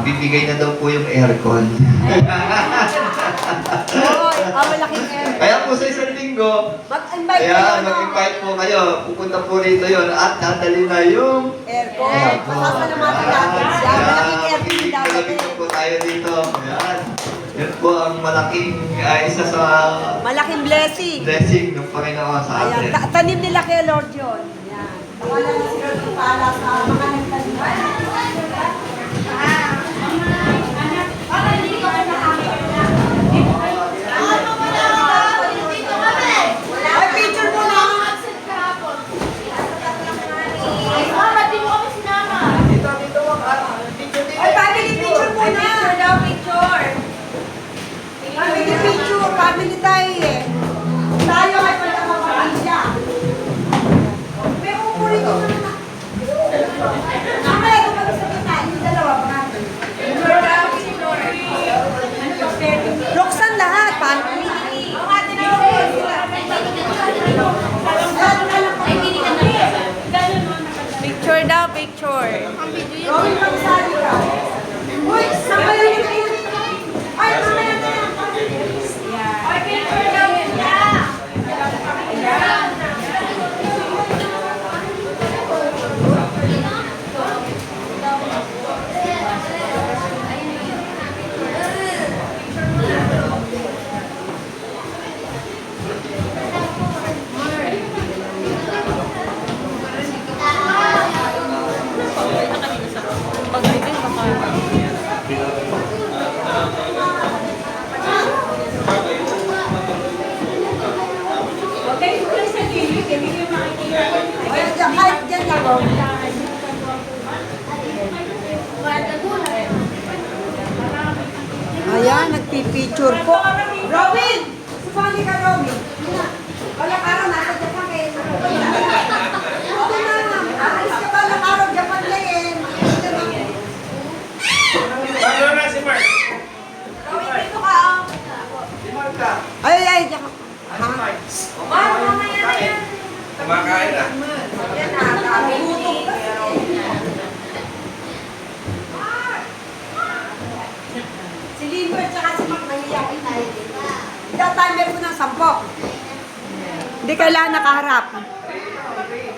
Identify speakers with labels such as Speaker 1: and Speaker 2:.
Speaker 1: bibigay na daw po yung aircon.
Speaker 2: Malaking aircon.
Speaker 1: Kaya po sa isang linggo,
Speaker 2: Mag-invite
Speaker 1: kaya mag-invite po kayo. Pupunta po rito yun at dadali na yung
Speaker 2: aircon. Pasasalamatan natin siya. Malaking aircon daw.
Speaker 1: Malamig po tayo dito. Ayan. Yan po ang malaking isa sa
Speaker 2: Malaking blessing.
Speaker 1: blessing ng Panginoon sa
Speaker 2: Ayan.
Speaker 1: atin.
Speaker 2: Tanim nila kay Lord yun. Ayan. Wala na si Lord yung pala sa mga nagtanim. Ay, picture mo na. Ay, family picture mo na. Family picture. Family tayo eh. Tayo ay pagkakapamilya. May upo rito na naman. Mamaya kung mag-sabi tayo, yung dalawa pa natin. Roxanne lahat. Family. Ang atin na
Speaker 3: Picture daw, picture.
Speaker 2: Gawin pagsali ka. Uy, sabay lang yung ay, mamaya na yan.
Speaker 3: Ay, picture daw. Pag-ibig baka.
Speaker 2: Ay, kahit dyan lang. Oh. Ayan, nagpipicture po. Robin! Sumali ka, Robin. Walang araw, nasa Japan kayo. Oo na, ma'am. Aalis ka ba lang araw, Japan na eh.
Speaker 4: Ano na si Mark?
Speaker 2: Robin, dito ka.
Speaker 4: Si Mark ka.
Speaker 2: Ay, ay, ay. Ha?
Speaker 4: Mark, mamaya na yan. Kumakain na.
Speaker 2: Yan na, nagutom kasi. Si Limber at saka si Mac nangyayari tayo. Timer ko ng 10. Hindi kailangan nakaharap.